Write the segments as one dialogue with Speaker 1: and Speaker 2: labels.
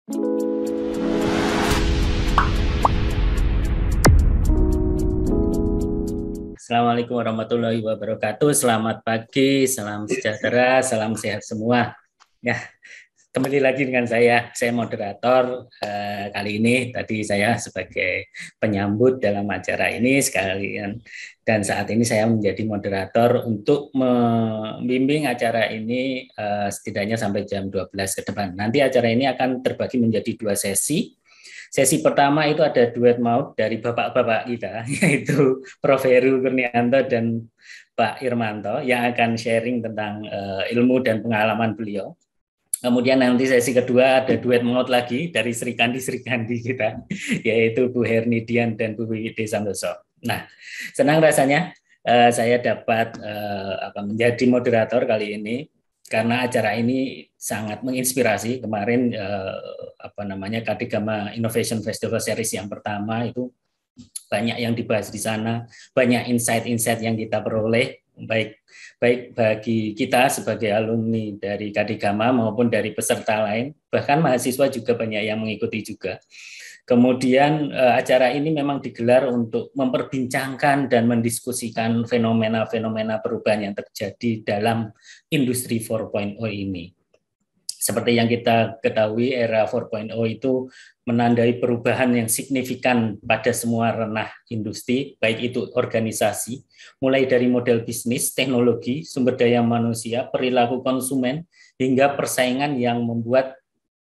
Speaker 1: Assalamualaikum warahmatullahi wabarakatuh. Selamat pagi, salam sejahtera, salam sehat semua. Ya, kembali lagi dengan saya moderator kali ini. Tadi saya sebagai penyambut dalam acara ini sekalian, dan saat ini saya menjadi moderator untuk membimbing acara ini setidaknya sampai jam 12 ke depan. Nanti acara ini akan terbagi menjadi 2 sesi. Sesi pertama itu ada duet maut dari bapak-bapak kita, yaitu Prof. Heru Kurnianto dan Pak Irmanto, yang akan sharing tentang ilmu dan pengalaman beliau. Kemudian nanti sesi kedua ada duet maut lagi dari Sri Kandi kita, yaitu Bu Hernidian dan Bu Wiwiti Santoso. Nah, senang rasanya saya dapat menjadi moderator kali ini, karena acara ini sangat menginspirasi. Kemarin Kadigama Innovation Festival Series yang pertama itu banyak yang dibahas di sana, banyak insight-insight yang kita peroleh, baik bagi kita sebagai alumni dari Kadigama maupun dari peserta lain, bahkan mahasiswa juga banyak yang mengikuti juga. Kemudian acara ini memang digelar untuk memperbincangkan dan mendiskusikan fenomena-fenomena perubahan yang terjadi dalam industri 4.0 ini. Seperti yang kita ketahui, era 4.0 itu menandai perubahan yang signifikan pada semua ranah industri, baik itu organisasi, mulai dari model bisnis, teknologi, sumber daya manusia, perilaku konsumen, hingga persaingan yang membuat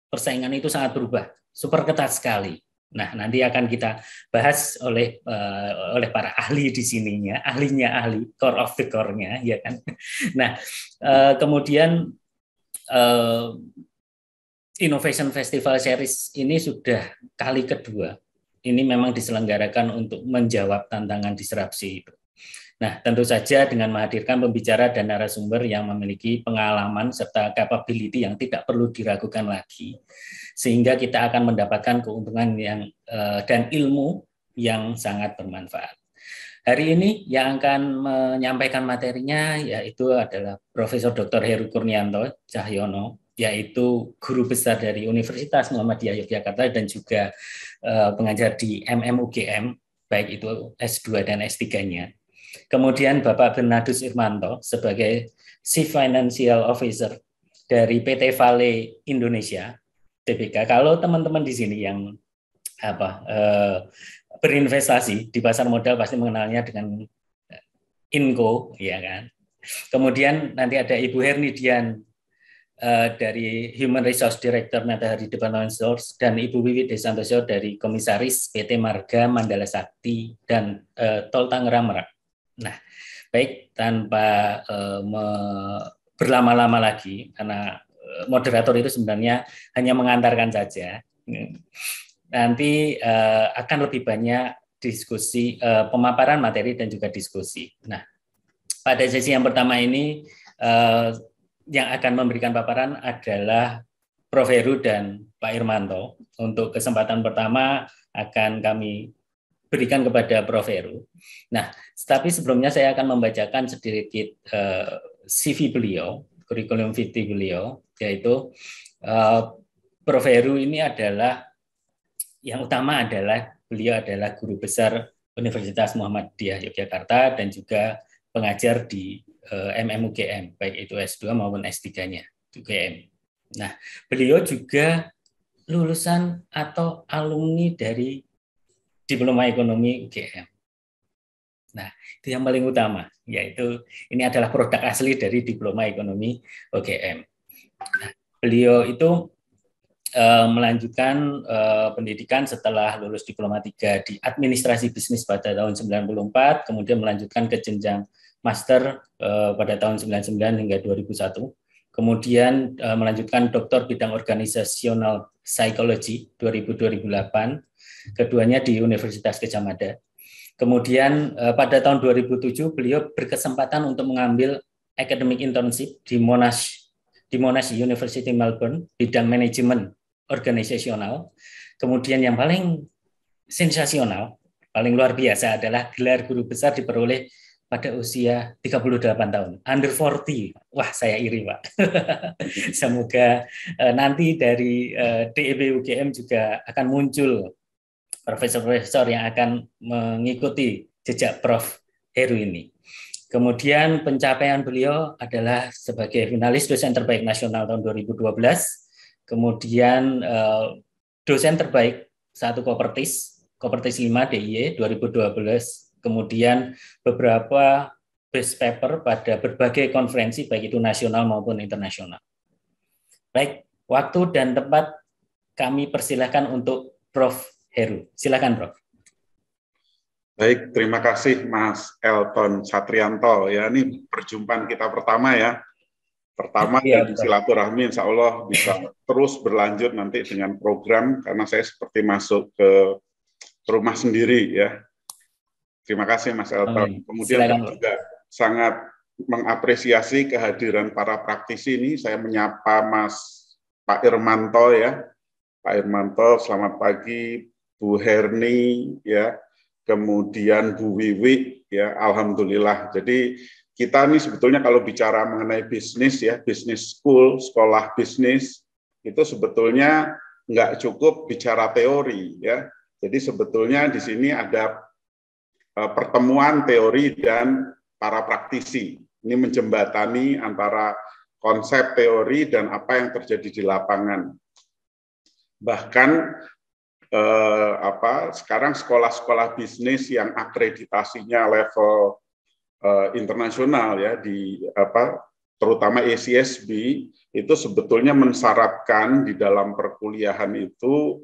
Speaker 1: persaingan itu sangat berubah, super ketat sekali. Nah, nanti akan kita bahas oleh para ahli di sininya, ahli, core of the core-nya, ya kan. Nah, kemudian Innovation Festival Series ini sudah kali kedua. Ini memang diselenggarakan untuk menjawab tantangan disrupsi itu. Nah, tentu saja dengan menghadirkan pembicara dan narasumber yang memiliki pengalaman serta capability yang tidak perlu diragukan lagi, sehingga kita akan mendapatkan keuntungan dan ilmu yang sangat bermanfaat. Hari ini yang akan menyampaikan materinya yaitu adalah Profesor Dr. Heru Kurnianto Cahyono, yaitu guru besar dari Universitas Muhammadiyah Yogyakarta dan juga pengajar di MMUGM, baik itu S2 dan S3-nya. Kemudian Bapak Bernardus Irmanto sebagai Chief Financial Officer dari PT Vale Indonesia, TBK. Kalau teman-teman di sini yang berinvestasi di pasar modal pasti mengenalnya dengan Inco, ya kan. Kemudian nanti ada Ibu Hernidian dari Human Resource Director Matahari Department Stores dan Ibu Wiwiti Santoso dari Komisaris PT Marga Mandala Sakti dan Tol Tangerang Merak. Nah, baik tanpa berlama-lama lagi, karena moderator itu sebenarnya hanya mengantarkan saja. Nanti akan lebih banyak diskusi, pemaparan materi dan juga diskusi. Nah, pada sesi yang pertama ini yang akan memberikan paparan adalah Prof. Heru dan Pak Irmanto. Untuk kesempatan pertama akan kami berikan kepada Prof. Heru. Nah, tapi sebelumnya saya akan membacakan sedikit CV beliau, kurikulum vitae beliau, yaitu Prof. Heru ini adalah, yang utama adalah beliau adalah guru besar Universitas Muhammadiyah Yogyakarta dan juga pengajar di MMUGM, baik itu S2 maupun S3-nya, UGM. Nah, beliau juga lulusan atau alumni dari Diploma Ekonomi UGM. Nah, itu yang paling utama, yaitu ini adalah produk asli dari Diploma Ekonomi UGM. Nah, beliau itu melanjutkan pendidikan setelah lulus Diploma 3 di Administrasi Bisnis pada tahun 94, kemudian melanjutkan ke jenjang Master pada tahun 99 hingga 2001. Kemudian melanjutkan Doktor Bidang Organisasional Psychology 2000-2008, keduanya di Universitas Gadjah Mada. Kemudian pada tahun 2007 beliau berkesempatan untuk mengambil academic internship di Monash University Melbourne, bidang manajemen organisasional. Kemudian yang paling sensasional, paling luar biasa adalah gelar guru besar diperoleh pada usia 38 tahun, under 40. Wah, saya iri, Pak. Semoga nanti dari DEB UGM juga akan muncul profesor-profesor yang akan mengikuti jejak Prof. Heru ini. Kemudian pencapaian beliau adalah sebagai finalis dosen terbaik nasional tahun 2012, kemudian dosen terbaik satu Kopertis 5 DIY 2012, kemudian beberapa best paper pada berbagai konferensi baik itu nasional maupun internasional. Baik, waktu dan tempat kami persilahkan untuk Prof. Heru. Silakan, Prof.
Speaker 2: Baik, terima kasih Mas Elton Satrianto. Ya, ini perjumpaan kita pertama ya. Pertama
Speaker 1: ya,
Speaker 2: dari silaturahmi, insya Allah bisa terus berlanjut nanti dengan program, karena saya seperti masuk ke rumah sendiri ya. Terima kasih Mas Elton. Kemudian saya juga sangat mengapresiasi kehadiran para praktisi ini. Saya menyapa Pak Irmanto ya. Pak Irmanto, selamat pagi. Bu Herni ya. Kemudian Bu Wiwi, ya, alhamdulillah. Jadi kita nih sebetulnya kalau bicara mengenai bisnis ya, bisnis school, sekolah bisnis, itu sebetulnya nggak cukup bicara teori ya. Jadi sebetulnya di sini ada pertemuan teori dan para praktisi. Ini menjembatani antara konsep teori dan apa yang terjadi di lapangan. Bahkan sekarang sekolah-sekolah bisnis yang akreditasinya level internasional ya terutama ACSB itu sebetulnya mensyaratkan di dalam perkuliahan itu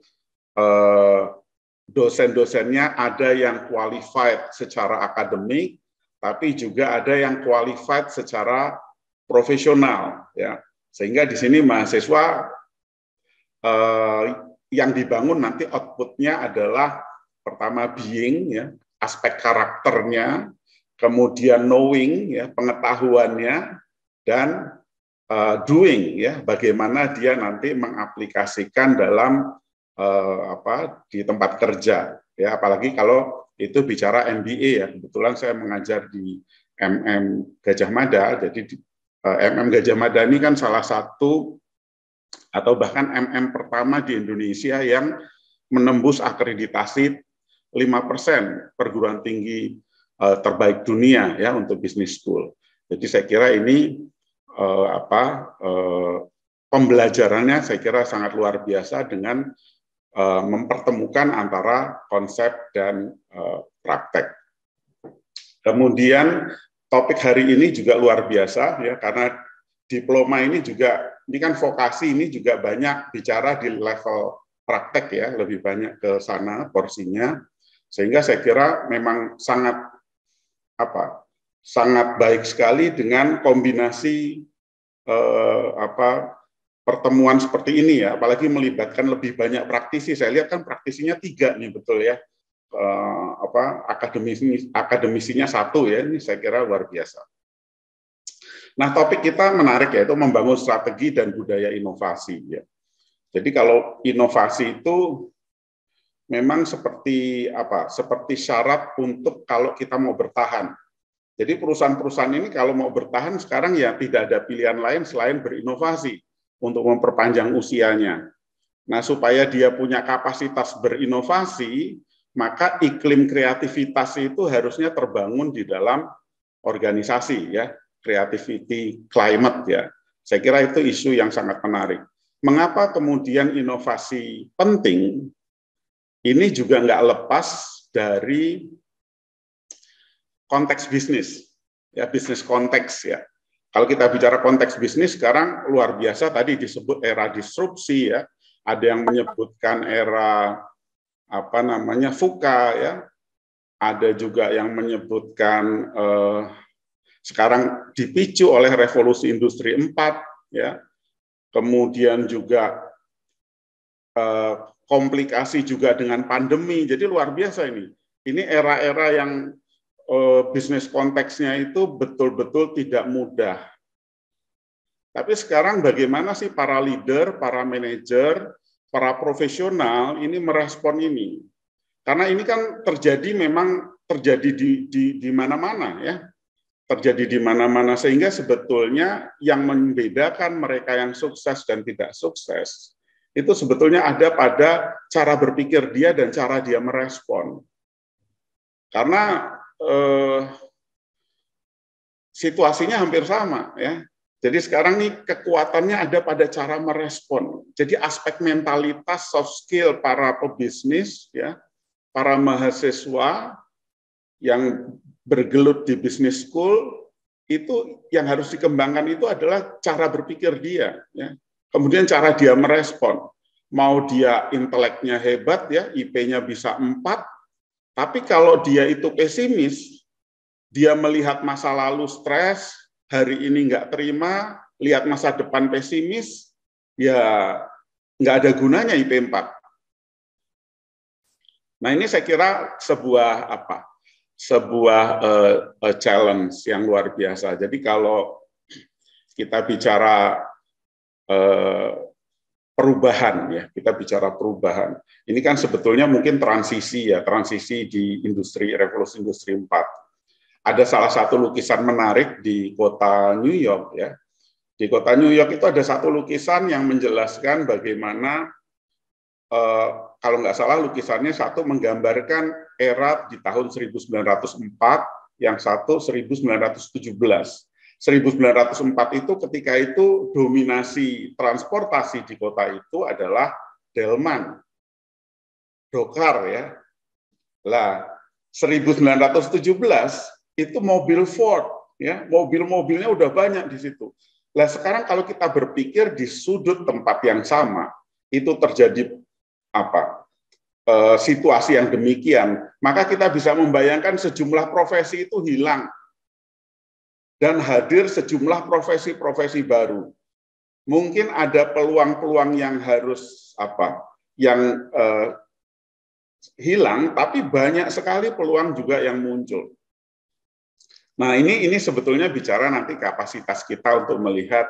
Speaker 2: dosen-dosennya ada yang qualified secara akademik, tapi juga ada yang qualified secara profesional ya, sehingga di sini mahasiswa yang dibangun nanti outputnya adalah pertama being ya, aspek karakternya, kemudian knowing ya, pengetahuannya, dan doing ya, bagaimana dia nanti mengaplikasikan dalam di tempat kerja ya, apalagi kalau itu bicara MBA ya. Kebetulan saya mengajar di MM Gajah Mada, jadi MM Gajah Mada ini kan salah satu atau bahkan MM pertama di Indonesia yang menembus akreditasi 5% perguruan tinggi terbaik dunia ya untuk business school. Jadi saya kira ini pembelajarannya saya kira sangat luar biasa dengan mempertemukan antara konsep dan praktek. Kemudian topik hari ini juga luar biasa ya, karena diploma ini juga, ini kan vokasi ini juga banyak bicara di level praktek ya, lebih banyak ke sana porsinya, sehingga saya kira memang sangat baik sekali dengan kombinasi pertemuan seperti ini ya, apalagi melibatkan lebih banyak praktisi. Saya lihat kan praktisinya 3 nih, betul ya, akademisinya 1 ya, ini saya kira luar biasa. Nah, topik kita menarik, yaitu membangun strategi dan budaya inovasi. Ya. Jadi kalau inovasi itu memang seperti syarat untuk kalau kita mau bertahan. Jadi perusahaan-perusahaan ini kalau mau bertahan sekarang ya tidak ada pilihan lain selain berinovasi untuk memperpanjang usianya. Nah, supaya dia punya kapasitas berinovasi, maka iklim kreativitas itu harusnya terbangun di dalam organisasi ya. Creativity climate ya. Saya kira itu isu yang sangat menarik. Mengapa kemudian inovasi penting? Ini juga nggak lepas dari konteks bisnis, ya, bisnis konteks ya. Kalau kita bicara konteks bisnis sekarang luar biasa, tadi disebut era disrupsi ya. Ada yang menyebutkan era VUCA ya. Ada juga yang menyebutkan sekarang dipicu oleh revolusi industri 4 ya. Kemudian juga komplikasi juga dengan pandemi. Jadi luar biasa ini. Ini era-era yang bisnis konteksnya itu betul-betul tidak mudah. Tapi sekarang bagaimana sih para leader, para manajer, para profesional ini merespon ini? Karena ini kan memang terjadi di mana-mana ya. terjadi di mana-mana, sehingga sebetulnya yang membedakan mereka yang sukses dan tidak sukses itu sebetulnya ada pada cara berpikir dia dan cara dia merespon. Karena situasinya hampir sama, ya. Jadi sekarang nih kekuatannya ada pada cara merespon. Jadi aspek mentalitas, soft skill para pebisnis, ya, para mahasiswa yang bergelut di business school, itu yang harus dikembangkan itu adalah cara berpikir dia, ya. Kemudian cara dia merespon. Mau dia inteleknya hebat, ya, IP-nya bisa 4, tapi kalau dia itu pesimis, dia melihat masa lalu stres, hari ini nggak terima, lihat masa depan pesimis, ya nggak ada gunanya IP 4. Nah, ini saya kira sebuah challenge yang luar biasa. Jadi kalau kita bicara perubahan, ya, kita bicara perubahan. Ini kan sebetulnya mungkin transisi di revolusi industri 4. Ada salah satu lukisan menarik di kota New York, ya. Di kota New York itu ada satu lukisan yang menjelaskan bagaimana kalau nggak salah lukisannya satu menggambarkan era di tahun 1904, yang satu 1917. 1904 itu ketika itu dominasi transportasi di kota itu adalah delman, dokar, ya. Lah 1917 itu mobil Ford, ya, mobil-mobilnya udah banyak di situ. Lah sekarang kalau kita berpikir di sudut tempat yang sama, itu terjadi situasi yang demikian, maka kita bisa membayangkan sejumlah profesi itu hilang dan hadir sejumlah profesi-profesi baru. Mungkin ada peluang-peluang yang harus hilang, tapi banyak sekali peluang juga yang muncul. Nah, ini sebetulnya bicara nanti kapasitas kita untuk melihat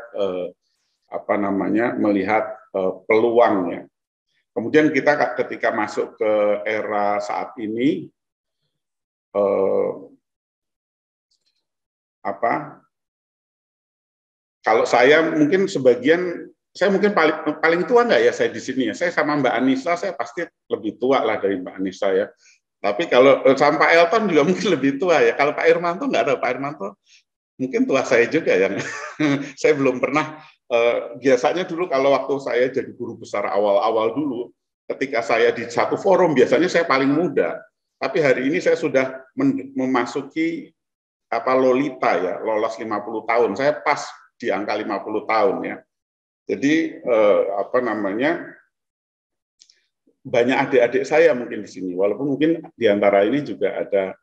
Speaker 2: peluangnya. Kemudian kita ketika masuk ke era saat ini, kalau saya mungkin saya mungkin paling tua nggak ya saya di sini, ya. Saya sama Mbak Anissa, saya pasti lebih tua lah dari Mbak Anissa, ya. Tapi kalau sama Pak Elton juga mungkin lebih tua, ya. Kalau Pak Irmanto nggak ada, Pak Irmanto mungkin tua saya juga, ya. Saya belum pernah. Biasanya dulu kalau waktu saya jadi guru besar awal-awal dulu, ketika saya di satu forum biasanya saya paling muda. Tapi hari ini saya sudah memasuki Lolita, ya, lolos 50 tahun. Saya pas di angka 50 tahun, ya. Jadi banyak adik-adik saya mungkin di sini, walaupun mungkin di antara ini juga ada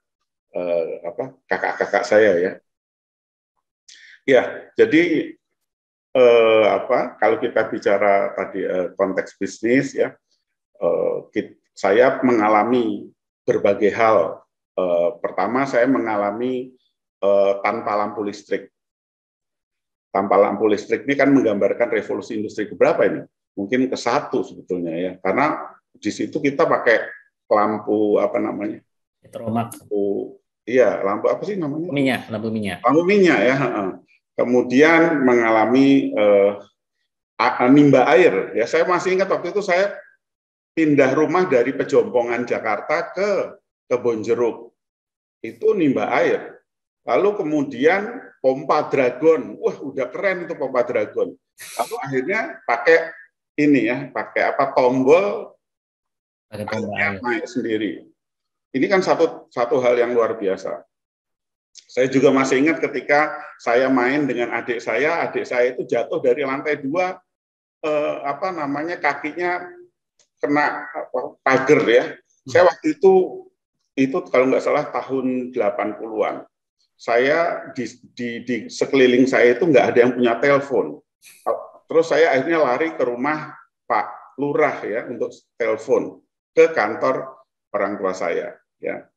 Speaker 2: kakak-kakak saya, ya. Ya, jadi kalau kita bicara tadi konteks bisnis, ya, saya mengalami berbagai hal. Pertama, saya mengalami tanpa lampu listrik. Tanpa lampu listrik ini kan menggambarkan revolusi industri keberapa ini? Mungkin ke-1 sebetulnya, ya. Karena di situ kita pakai lampu lampu apa sih namanya?
Speaker 1: Lampu minyak.
Speaker 2: Lampu minyak, ya. Kemudian mengalami nimba air. Ya, saya masih ingat waktu itu saya pindah rumah dari Pejompongan Jakarta ke Kebonjeruk. Itu nimba air. Lalu kemudian pompa dragon. Wah, udah keren itu pompa dragon. Lalu akhirnya pakai tombol airnya naik sendiri. Ini kan satu hal yang luar biasa. Saya juga masih ingat ketika saya main dengan adik saya itu jatuh dari lantai 2, kakinya kena pagar, ya. Saya waktu itu kalau nggak salah tahun 80-an. Saya di sekeliling saya itu nggak ada yang punya telepon. Terus saya akhirnya lari ke rumah Pak Lurah, ya, untuk telepon ke kantor orang tua saya, ya.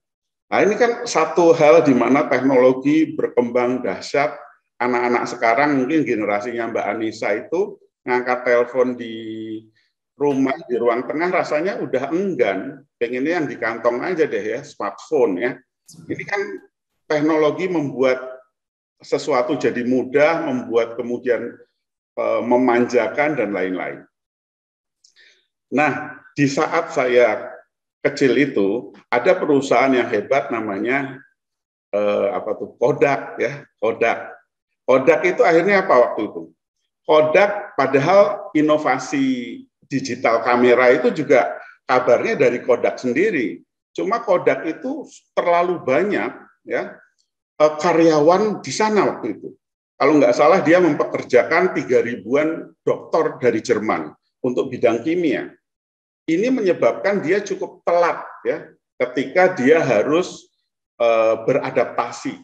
Speaker 2: Nah, ini kan satu hal di mana teknologi berkembang dahsyat. Anak-anak sekarang mungkin generasinya Mbak Anissa itu ngangkat telepon di rumah, di ruang tengah rasanya udah enggan, pengennya yang di kantong aja deh, ya, smartphone, ya. Ini kan teknologi membuat sesuatu jadi mudah, membuat kemudian memanjakan dan lain-lain. Nah, di saat saya kecil itu ada perusahaan yang hebat namanya Kodak ya, Kodak. Kodak itu akhirnya apa waktu itu? Kodak padahal inovasi digital kamera itu juga kabarnya dari Kodak sendiri. Cuma Kodak itu terlalu banyak ya karyawan di sana waktu itu. Kalau nggak salah dia mempekerjakan 3.000-an dokter dari Jerman untuk bidang kimia. Ini menyebabkan dia cukup telat ya ketika dia harus beradaptasi.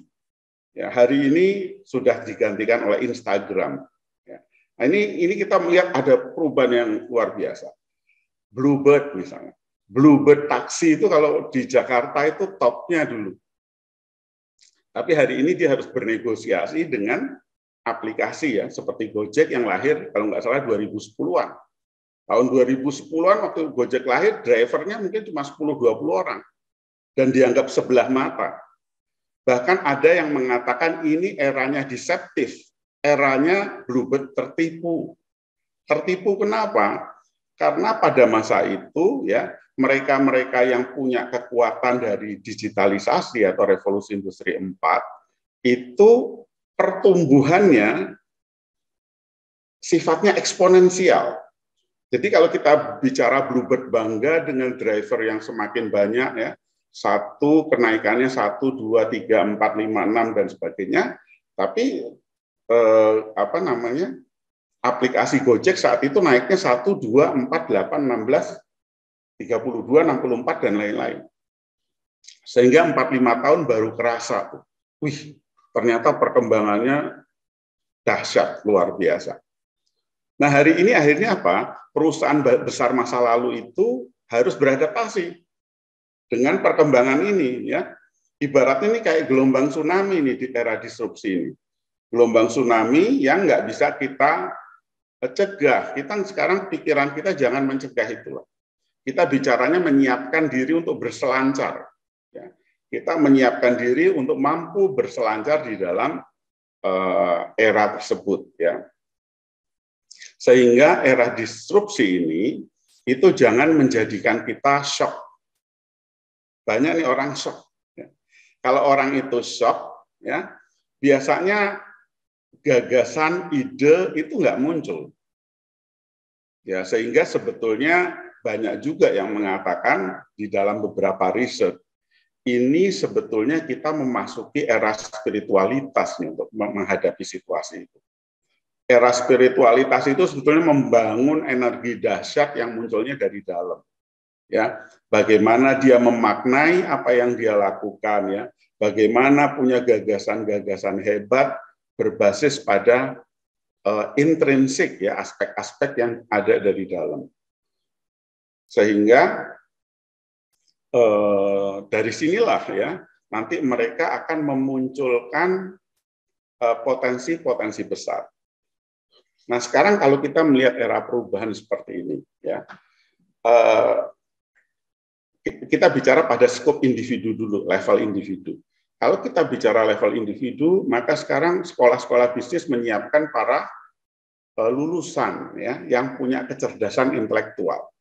Speaker 2: Ya, hari ini sudah digantikan oleh Instagram. Ya. Nah, ini kita melihat ada perubahan yang luar biasa. Bluebird misalnya. Bluebird taksi itu kalau di Jakarta itu topnya dulu. Tapi hari ini dia harus bernegosiasi dengan aplikasi ya, seperti Gojek yang lahir kalau nggak salah 2010-an. Tahun 2010-an waktu Gojek lahir, drivernya mungkin cuma 10-20 orang. Dan dianggap sebelah mata. Bahkan ada yang mengatakan ini eranya deceptif, eranya Bluebird tertipu. Tertipu kenapa? Karena pada masa itu ya mereka-mereka yang punya kekuatan dari digitalisasi atau revolusi industri 4 itu pertumbuhannya sifatnya eksponensial. Jadi kalau kita bicara Bluebird bangga dengan driver yang semakin banyak ya, kenaikannya 1, 2, 3, 4, 5, 6 dan sebagainya, tapi aplikasi Gojek saat itu naiknya 1, 2, 4, 8, 16, 32, 64 dan lain-lain. Sehingga 4-5 tahun baru kerasa tuh. Wih, ternyata perkembangannya dahsyat, luar biasa. Nah, hari ini akhirnya apa? Perusahaan besar masa lalu itu harus beradaptasi dengan perkembangan ini ya. Ibaratnya ini kayak gelombang tsunami ini di era disrupsi ini. Gelombang tsunami yang nggak bisa kita cegah. Kita sekarang pikiran kita jangan mencegah itu. Kita bicaranya menyiapkan diri untuk berselancar. Ya. Kita menyiapkan diri untuk mampu berselancar di dalam era tersebut. Ya. Sehingga era disrupsi ini itu jangan menjadikan kita shock. Banyak nih orang shock. Ya. Kalau orang itu shock, ya biasanya gagasan, ide itu nggak muncul. Ya, sehingga sebetulnya banyak juga yang mengatakan di dalam beberapa riset, ini sebetulnya kita memasuki era spiritualitas nih, untuk menghadapi situasi itu. Era spiritualitas itu sebetulnya membangun energi dahsyat yang munculnya dari dalam. Ya, bagaimana dia memaknai apa yang dia lakukan, ya, bagaimana punya gagasan-gagasan hebat berbasis pada intrinsik, ya, aspek-aspek yang ada dari dalam. Sehingga dari sinilah ya nanti mereka akan memunculkan potensi-potensi besar. Nah, sekarang kalau kita melihat era perubahan seperti ini, ya kita bicara pada skop individu dulu, level individu. Kalau kita bicara level individu, maka sekarang sekolah-sekolah bisnis menyiapkan para lulusan ya yang punya kecerdasan intelektual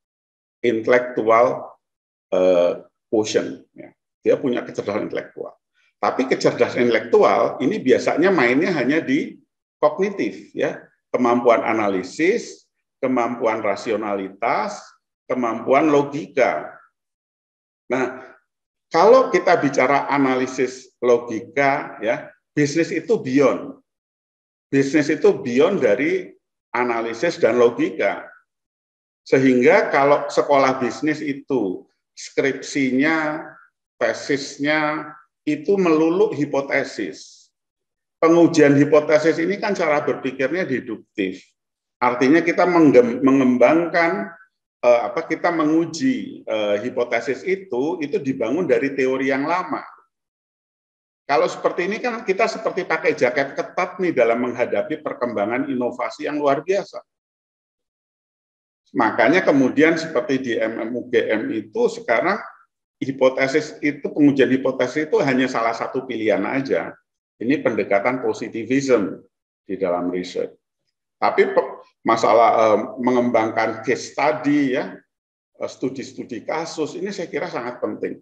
Speaker 2: quotient. Ya. Dia punya kecerdasan intelektual. Tapi kecerdasan intelektual ini biasanya mainnya hanya di kognitif, ya, kemampuan analisis, kemampuan rasionalitas, kemampuan logika. Nah, kalau kita bicara analisis logika, ya, bisnis itu beyond. Bisnis itu beyond dari analisis dan logika. Sehingga kalau sekolah bisnis itu skripsinya, tesisnya itu melulu hipotesis. Pengujian hipotesis ini kan cara berpikirnya deduktif. Artinya kita mengembangkan kita menguji hipotesis itu dibangun dari teori yang lama. Kalau seperti ini kan kita seperti pakai jaket ketat nih dalam menghadapi perkembangan inovasi yang luar biasa. Makanya kemudian seperti di MMUGM itu sekarang hipotesis itu, pengujian hipotesis itu hanya salah satu pilihan aja. Ini pendekatan positivism di dalam riset. Tapi masalah mengembangkan case study, ya, studi-studi kasus, ini saya kira sangat penting.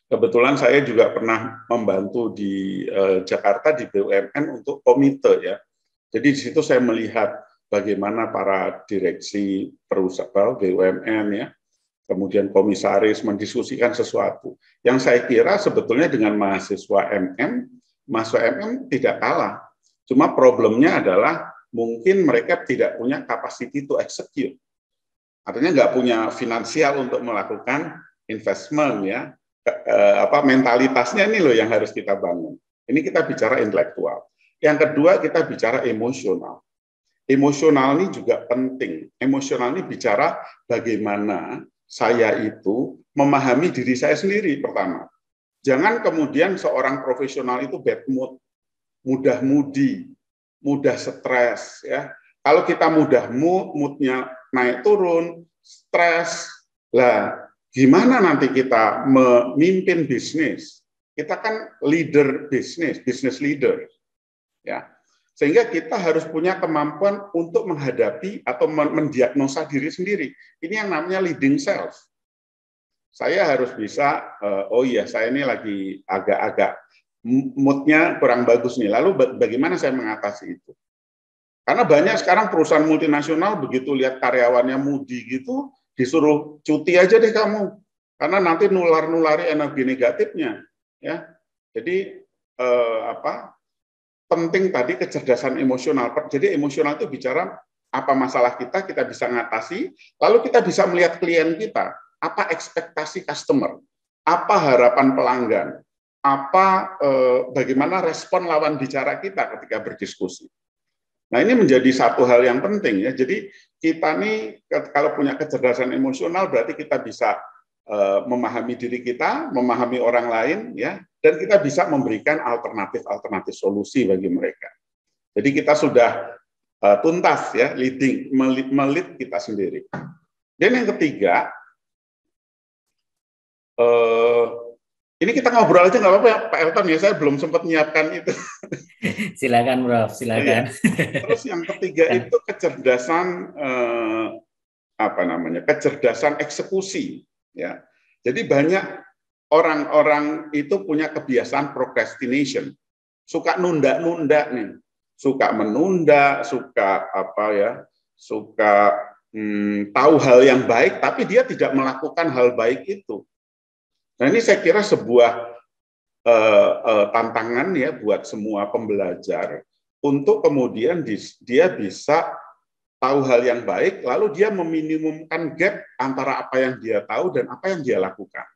Speaker 2: Kebetulan saya juga pernah membantu di Jakarta di BUMN untuk komite, ya. Jadi di situ saya melihat bagaimana para direksi perusahaan BUMN, ya, kemudian komisaris mendiskusikan sesuatu. Yang saya kira sebetulnya dengan mahasiswa MM tidak kalah. Cuma problemnya adalah mungkin mereka tidak punya capacity to execute. Artinya nggak punya finansial untuk melakukan investment, ya. Mentalitasnya ini loh yang harus kita bangun. Ini kita bicara intelektual. Yang kedua kita bicara emosional. Emosional ini juga penting. Emosional ini bicara bagaimana saya itu memahami diri saya sendiri pertama. Jangan kemudian seorang profesional itu bad mood, mudah moody, mudah stres, ya. Kalau kita mudah moodnya naik turun, stres, lah gimana nanti kita memimpin bisnis? Kita kan leader bisnis, business leader, ya. Sehingga kita harus punya kemampuan untuk menghadapi atau mendiagnosa diri sendiri. Ini yang namanya leading self. Saya harus bisa, oh iya saya ini lagi agak-agak moodnya kurang bagus nih. Lalu bagaimana saya mengatasi itu? Karena banyak sekarang perusahaan multinasional begitu lihat karyawannya moody gitu, disuruh cuti aja deh kamu. Karena nanti nulari energi negatifnya. Ya, jadi penting tadi kecerdasan emosional. Jadi emosional itu bicara apa masalah kita bisa ngatasi, lalu kita bisa melihat klien kita, apa ekspektasi customer, apa harapan pelanggan, bagaimana respon lawan bicara kita ketika berdiskusi. Nah, ini menjadi satu hal yang penting, ya. Jadi kita nih kalau punya kecerdasan emosional berarti kita bisa memahami diri kita, memahami orang lain, ya, dan kita bisa memberikan alternatif solusi bagi mereka. Jadi kita sudah tuntas, ya, melit kita sendiri. Dan yang ketiga, ini kita ngobrol aja nggak apa-apa ya Pak Elton, ya, saya belum sempat menyiapkan itu.
Speaker 1: Silakan Prof, silakan.
Speaker 2: Ya. Terus yang ketiga itu kecerdasan kecerdasan eksekusi. Ya, jadi banyak orang-orang itu punya kebiasaan procrastination, suka nunda-nunda nih, suka menunda, suka tahu hal yang baik, tapi dia tidak melakukan hal baik itu. Nah, ini saya kira sebuah tantangan, ya, buat semua pembelajar untuk kemudian dia bisa tahu hal yang baik, lalu dia meminimumkan gap antara apa yang dia tahu dan apa yang dia lakukan.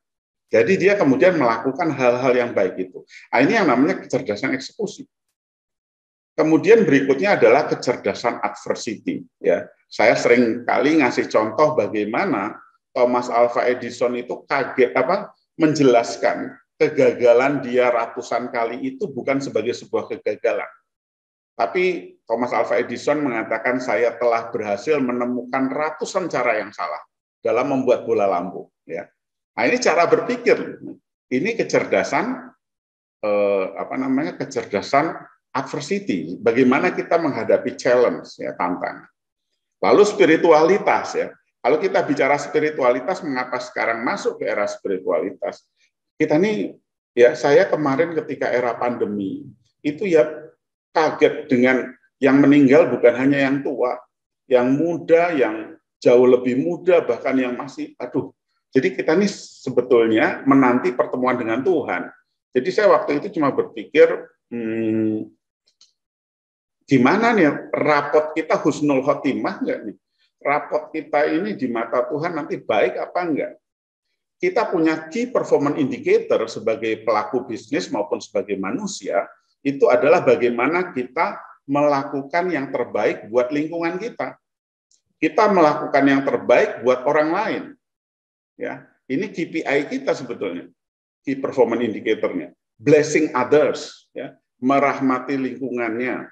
Speaker 2: Jadi dia kemudian melakukan hal-hal yang baik itu. Nah, ini yang namanya kecerdasan eksekusi. Kemudian berikutnya adalah kecerdasan adversity. Ya, saya sering kali ngasih contoh bagaimana Thomas Alva Edison itu menjelaskan kegagalan dia ratusan kali itu bukan sebagai sebuah kegagalan. Tapi Thomas Alva Edison mengatakan saya telah berhasil menemukan ratusan cara yang salah dalam membuat bola lampu. Ya. Nah, ini cara berpikir. Ini kecerdasan kecerdasan adversity. Bagaimana kita menghadapi challenge, ya, tantangan. Lalu spiritualitas, ya. Kalau kita bicara spiritualitas, mengapa sekarang masuk ke era spiritualitas? Kita nih, ya, saya kemarin ketika era pandemi itu, ya, kaget dengan yang meninggal bukan hanya yang tua, yang muda, yang jauh lebih muda, bahkan yang masih, jadi kita nih sebetulnya menanti pertemuan dengan Tuhan. Jadi saya waktu itu cuma berpikir, gimana nih rapot kita husnul khotimah nggak nih? Rapot kita ini di mata Tuhan nanti baik apa enggak? Kita punya key performance indicator sebagai pelaku bisnis maupun sebagai manusia, itu adalah bagaimana kita melakukan yang terbaik buat lingkungan kita. Kita melakukan yang terbaik buat orang lain. Ya, ini KPI kita sebetulnya, key performance indicator-nya. Blessing others, ya, merahmati lingkungannya.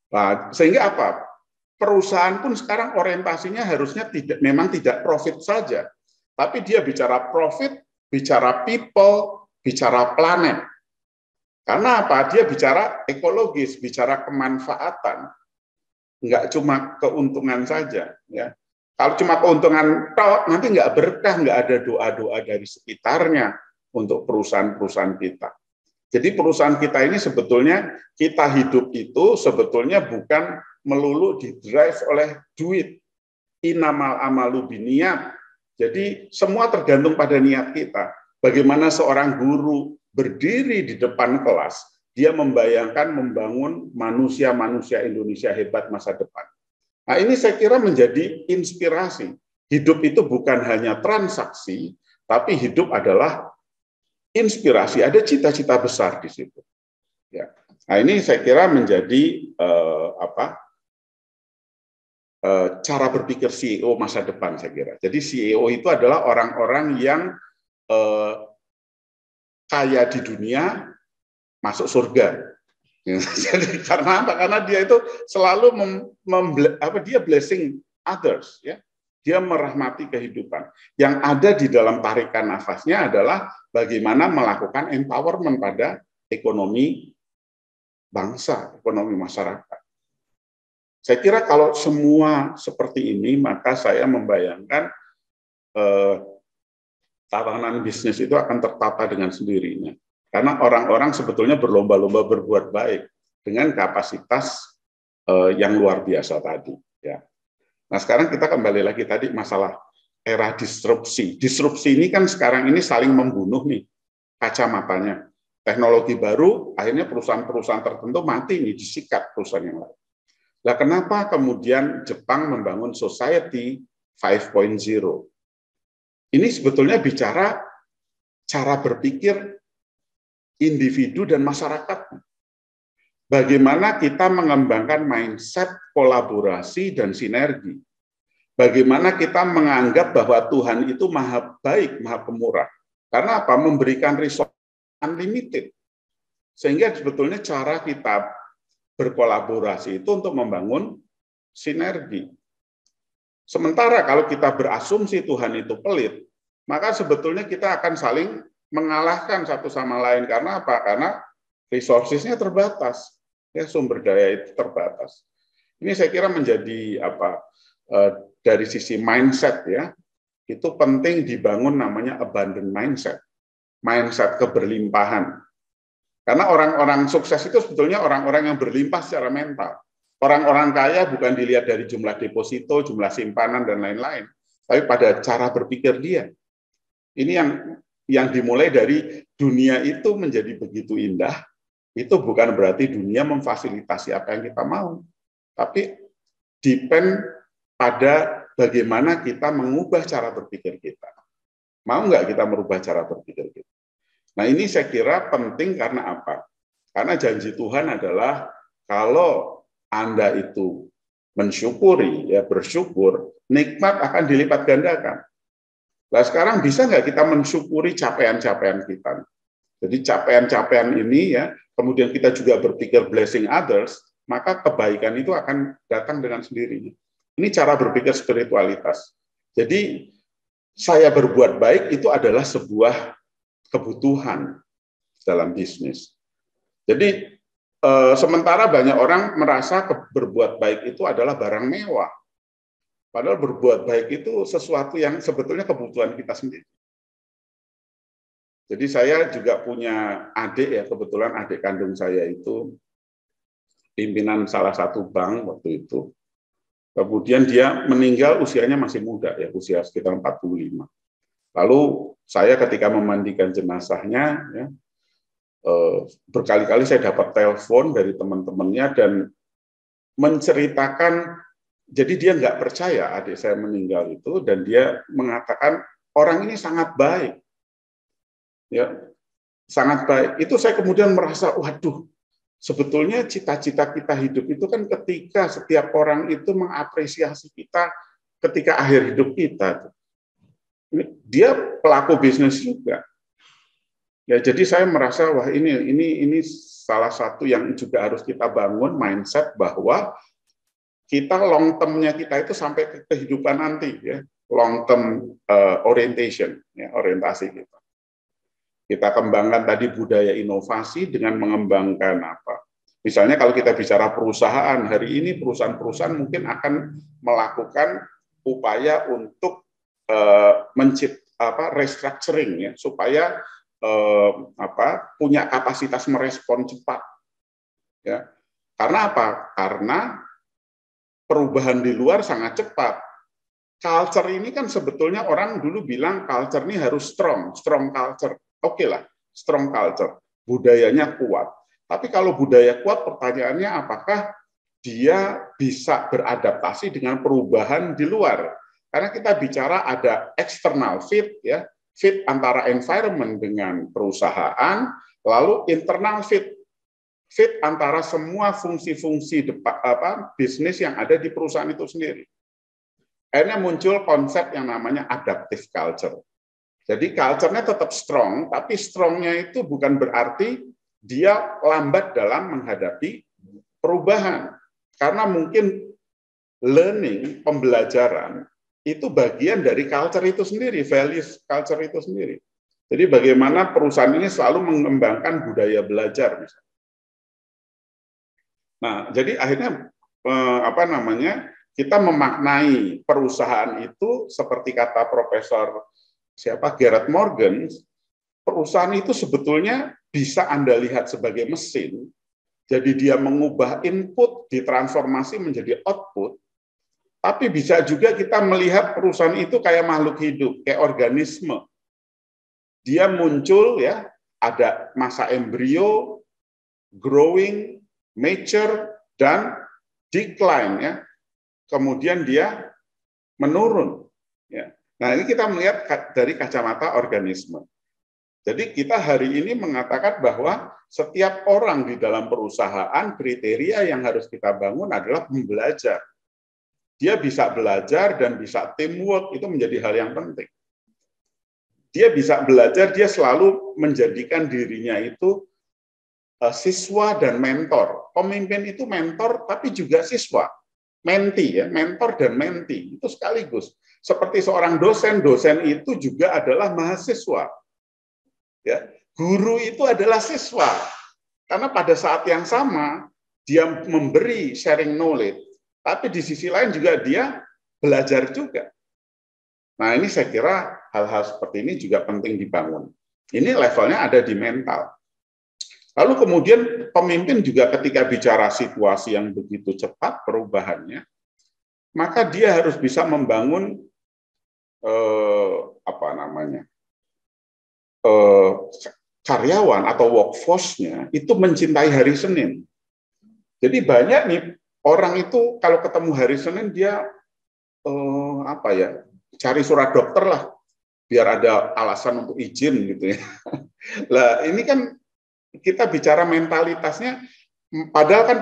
Speaker 2: Nah, sehingga apa? Perusahaan pun sekarang orientasinya harusnya memang tidak profit saja, tapi dia bicara profit, bicara people, bicara planet. Karena apa? Dia bicara ekologis, bicara kemanfaatan, nggak cuma keuntungan saja. Ya. Kalau cuma keuntungan tok, nanti nggak berkah, nggak ada doa-doa dari sekitarnya untuk perusahaan-perusahaan kita. Jadi perusahaan kita ini sebetulnya, kita hidup itu sebetulnya bukan melulu didrive oleh duit. Innamal amalu binniat. Jadi semua tergantung pada niat kita. Bagaimana seorang guru berdiri di depan kelas, dia membayangkan membangun manusia-manusia Indonesia hebat masa depan. Nah, ini saya kira menjadi inspirasi. Hidup itu bukan hanya transaksi, tapi hidup adalah inspirasi. Ada cita-cita besar di situ. Ya. Nah, ini saya kira menjadi cara berpikir CEO masa depan, saya kira. Jadi CEO itu adalah orang-orang yang kaya di dunia, masuk surga. Jadi karena apa? Karena dia itu selalu dia blessing others, ya. Dia merahmati kehidupan. Yang ada di dalam tarikan nafasnya adalah bagaimana melakukan empowerment pada ekonomi bangsa, ekonomi masyarakat. Saya kira kalau semua seperti ini, maka saya membayangkan tatanan bisnis itu akan tertata dengan sendirinya. Karena orang-orang sebetulnya berlomba-lomba berbuat baik dengan kapasitas yang luar biasa tadi. Ya. Nah, sekarang kita kembali lagi tadi masalah era disrupsi. Disrupsi ini kan sekarang ini saling membunuh nih kacamatanya. Teknologi baru, akhirnya perusahaan-perusahaan tertentu mati nih, disikat perusahaan yang lain. Nah, kenapa kemudian Jepang membangun Society 5.0? Ini sebetulnya bicara cara berpikir individu dan masyarakat. Bagaimana kita mengembangkan mindset kolaborasi dan sinergi. Bagaimana kita menganggap bahwa Tuhan itu maha baik, maha pemurah. Karena apa? Memberikan resource unlimited. Sehingga sebetulnya cara kita berkolaborasi itu untuk membangun sinergi. Sementara kalau kita berasumsi Tuhan itu pelit, maka sebetulnya kita akan saling mengalahkan satu sama lain. Karena apa? Karena resources-nya terbatas, ya, sumber daya itu terbatas. Ini saya kira menjadi dari sisi mindset, ya, itu penting dibangun namanya abundant mindset, mindset keberlimpahan. Karena orang-orang sukses itu sebetulnya orang-orang yang berlimpah secara mental. Orang-orang kaya bukan dilihat dari jumlah deposito, jumlah simpanan, dan lain-lain, tapi pada cara berpikir dia. Ini yang dimulai dari dunia itu menjadi begitu indah, itu bukan berarti dunia memfasilitasi apa yang kita mau, tapi depend pada bagaimana kita mengubah cara berpikir kita. Mau nggak kita merubah cara berpikir kita? Nah, ini saya kira penting karena apa? Karena janji Tuhan adalah kalau Anda itu mensyukuri, ya, bersyukur, nikmat akan dilipat gandakan. Nah, sekarang bisa nggak kita mensyukuri capaian-capaian kita? Jadi capaian-capaian ini, ya, kemudian kita juga berpikir blessing others, maka kebaikan itu akan datang dengan sendirinya. Ini cara berpikir spiritualitas. Jadi saya berbuat baik itu adalah sebuah kebutuhan dalam bisnis. Jadi sementara banyak orang merasa berbuat baik itu adalah barang mewah. Padahal berbuat baik itu sesuatu yang sebetulnya kebutuhan kita sendiri. Jadi saya juga punya adik, ya, kebetulan adik kandung saya itu pimpinan salah satu bank waktu itu. Kemudian dia meninggal usianya masih muda, ya, usia sekitar 45. Lalu saya ketika memandikan jenazahnya, ya, berkali-kali saya dapat telepon dari teman-temannya dan menceritakan, jadi dia nggak percaya adik saya meninggal itu, dan dia mengatakan orang ini sangat baik, ya, sangat baik. Itu saya kemudian merasa, waduh, sebetulnya cita-cita kita hidup itu kan ketika setiap orang itu mengapresiasi kita ketika akhir hidup kita. Dia pelaku bisnis juga. Ya, jadi saya merasa wah ini salah satu yang juga harus kita bangun mindset bahwa kita long term-nya kita itu sampai ke kehidupan nanti, ya, long term orientation, ya, orientasi kita. Kita kembangkan tadi budaya inovasi dengan mengembangkan apa? Misalnya kalau kita bicara perusahaan, hari ini perusahaan-perusahaan mungkin akan melakukan upaya untuk restructuring ya, supaya punya kapasitas merespon cepat. Ya. Karena apa? Karena perubahan di luar sangat cepat. Culture ini kan sebetulnya orang dulu bilang culture ini harus strong culture. Oke lah, strong culture, budayanya kuat. Tapi kalau budaya kuat, pertanyaannya apakah dia bisa beradaptasi dengan perubahan di luar? Karena kita bicara ada external fit, ya, fit antara environment dengan perusahaan, lalu internal fit antara semua fungsi-fungsi bisnis yang ada di perusahaan itu sendiri. Akhirnya muncul konsep yang namanya adaptive culture. Jadi culture-nya tetap strong, tapi strong-nya itu bukan berarti dia lambat dalam menghadapi perubahan. Karena mungkin learning, pembelajaran, itu bagian dari culture itu sendiri, values culture itu sendiri. Jadi bagaimana perusahaan ini selalu mengembangkan budaya belajar, misalnya. Nah, jadi akhirnya kita memaknai perusahaan itu seperti kata Profesor Gareth Morgan, perusahaan itu sebetulnya bisa Anda lihat sebagai mesin, jadi dia mengubah input ditransformasi menjadi output, tapi bisa juga kita melihat perusahaan itu kayak makhluk hidup, kayak organisme. Dia muncul ya, ada masa embrio, growing, mature, dan decline ya. Kemudian dia menurun ya. Nah, ini kita melihat dari kacamata organisme. Jadi kita hari ini mengatakan bahwa setiap orang di dalam perusahaan, kriteria yang harus kita bangun adalah pembelajar. Dia bisa belajar dan bisa teamwork, itu menjadi hal yang penting. Dia bisa belajar, dia selalu menjadikan dirinya itu siswa dan mentor. Pemimpin itu mentor, tapi juga siswa. Menti ya, mentor dan menti, itu sekaligus. Seperti seorang dosen, dosen itu juga adalah mahasiswa. Ya, guru itu adalah siswa. Karena pada saat yang sama, dia memberi sharing knowledge, tapi di sisi lain juga dia belajar juga. Nah, ini saya kira hal-hal seperti ini juga penting dibangun. Ini levelnya ada di mental. Lalu kemudian pemimpin juga ketika bicara situasi yang begitu cepat perubahannya, maka dia harus bisa membangun karyawan atau workforce-nya itu mencintai hari Senin. Jadi banyak nih orang itu kalau ketemu hari Senin dia cari surat dokter lah biar ada alasan untuk izin gitu ya. Lah ini kan kita bicara mentalitasnya, padahal kan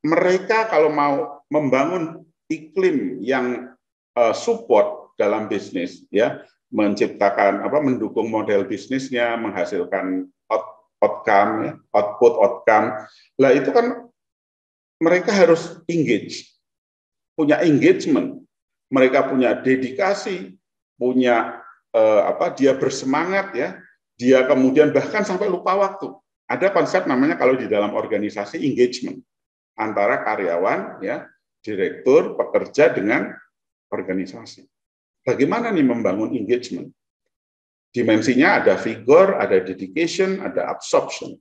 Speaker 2: mereka kalau mau membangun iklim yang support dalam bisnis, ya, menciptakan mendukung model bisnisnya, menghasilkan outcome, ya, outcome. Lah itu kan mereka harus engage, punya engagement, mereka punya dedikasi, punya dia bersemangat, ya, dia kemudian bahkan sampai lupa waktu. Ada konsep namanya kalau di dalam organisasi engagement antara karyawan, ya, direktur, pekerja dengan organisasi. Bagaimana nih membangun engagement? Dimensinya ada vigor, ada dedication, ada absorption.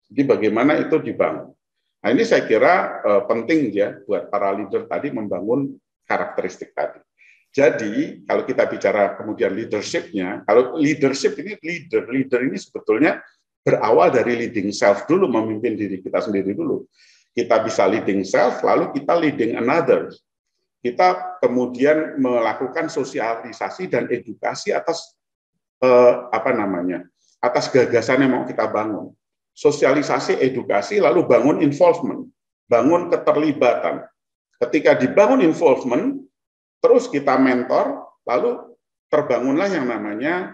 Speaker 2: Jadi bagaimana itu dibangun? Nah, ini saya kira penting ya buat para leader tadi membangun karakteristik tadi. Jadi kalau kita bicara kemudian leadership-nya, kalau leadership ini leader ini sebetulnya berawal dari leading self dulu, memimpin diri kita sendiri dulu. Kita bisa leading self, lalu kita leading another. Kita kemudian melakukan sosialisasi dan edukasi atas atas gagasan yang mau kita bangun. Sosialisasi, edukasi, lalu bangun involvement, bangun keterlibatan. Ketika dibangun involvement, terus kita mentor, lalu terbangunlah yang namanya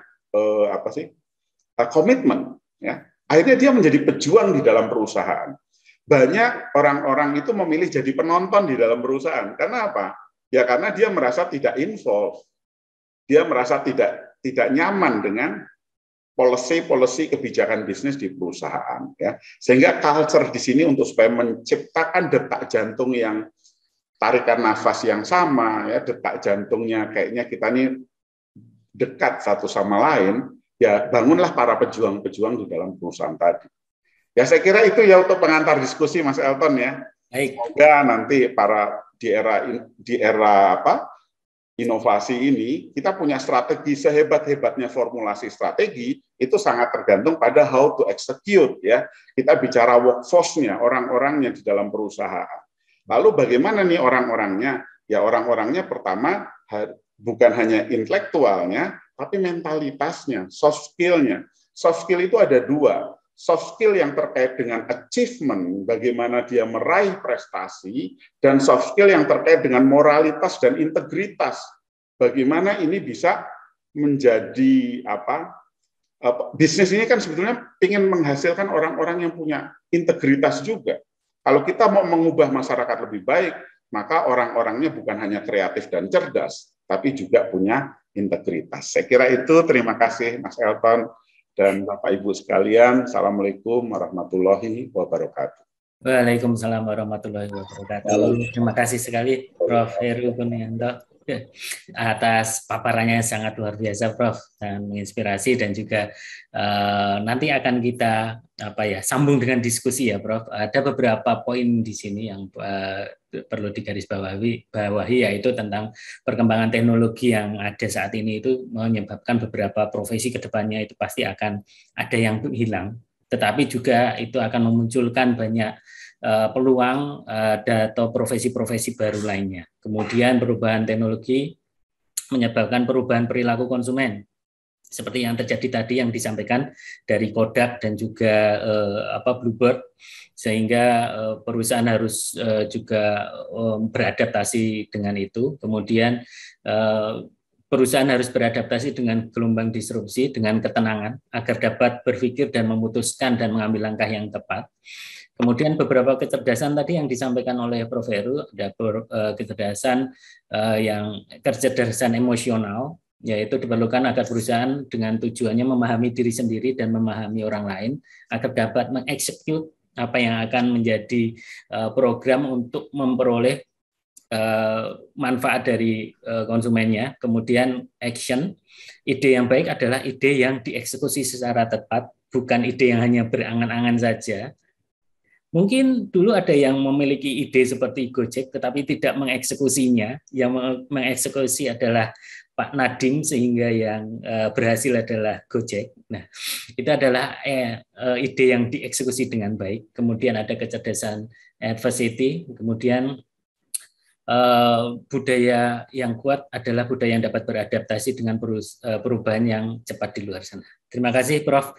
Speaker 2: komitmen. Ya, akhirnya dia menjadi pejuang di dalam perusahaan. Banyak orang-orang itu memilih jadi penonton di dalam perusahaan. Karena apa? Ya karena dia merasa tidak involved. Dia merasa tidak nyaman dengan policy kebijakan bisnis di perusahaan, ya. Sehingga culture di sini untuk supaya menciptakan detak jantung yang tarikan nafas yang sama, ya, detak jantungnya kayaknya kita ini dekat satu sama lain, ya bangunlah para pejuang-pejuang di dalam perusahaan tadi. Ya saya kira itu ya untuk pengantar diskusi Mas Elton ya.
Speaker 1: Baik.
Speaker 2: Semoga nanti para di era inovasi ini kita punya strategi, sehebat-hebatnya formulasi strategi itu sangat tergantung pada how to execute ya. Kita bicara workforce-nya, orang-orangnya di dalam perusahaan. Lalu bagaimana nih orang-orangnya? Ya orang-orangnya pertama bukan hanya intelektualnya, tapi mentalitasnya, soft skill-nya. Soft skill itu ada dua. Soft skill yang terkait dengan achievement, bagaimana dia meraih prestasi, dan soft skill yang terkait dengan moralitas dan integritas. Bagaimana ini bisa menjadi bisnis ini kan sebetulnya ingin menghasilkan orang-orang yang punya integritas juga. Kalau kita mau mengubah masyarakat lebih baik, maka orang-orangnya bukan hanya kreatif dan cerdas, tapi juga punya integritas. Saya kira itu. Terima kasih Mas Elton. Dan Bapak Ibu sekalian, Assalamualaikum warahmatullahi wabarakatuh.
Speaker 1: Waalaikumsalam warahmatullahi wabarakatuh. Terima kasih sekali Prof. Heru Kurnianto atas paparannya sangat luar biasa, Prof, dan menginspirasi, dan juga nanti akan kita sambung dengan diskusi ya, Prof. Ada beberapa poin di sini yang perlu digarisbawahi, yaitu tentang perkembangan teknologi yang ada saat ini itu menyebabkan beberapa profesi ke depannya itu pasti akan ada yang hilang, tetapi juga itu akan memunculkan banyak peluang atau profesi-profesi baru lainnya. Kemudian perubahan teknologi menyebabkan perubahan perilaku konsumen, seperti yang terjadi tadi yang disampaikan dari Kodak dan juga Bluebird, sehingga perusahaan harus juga beradaptasi dengan itu. Kemudian perusahaan harus beradaptasi dengan gelombang disrupsi dengan ketenangan agar dapat berpikir dan memutuskan dan mengambil langkah yang tepat. Kemudian beberapa kecerdasan tadi yang disampaikan oleh Prof. Heru, ada kecerdasan kecerdasan emosional, yaitu diperlukan agar perusahaan dengan tujuannya memahami diri sendiri dan memahami orang lain agar dapat mengeksekut apa yang akan menjadi program untuk memperoleh manfaat dari konsumennya. Kemudian action, ide yang baik adalah ide yang dieksekusi secara tepat, bukan ide yang hanya berangan-angan saja. Mungkin dulu ada yang memiliki ide seperti Gojek, tetapi tidak mengeksekusinya. Yang mengeksekusi adalah Pak Nadiem, sehingga yang berhasil adalah Gojek. Nah, itu adalah ide yang dieksekusi dengan baik. Kemudian ada kecerdasan adversity. Kemudian budaya yang kuat adalah budaya yang dapat beradaptasi dengan perubahan yang cepat di luar sana. Terima kasih, Prof.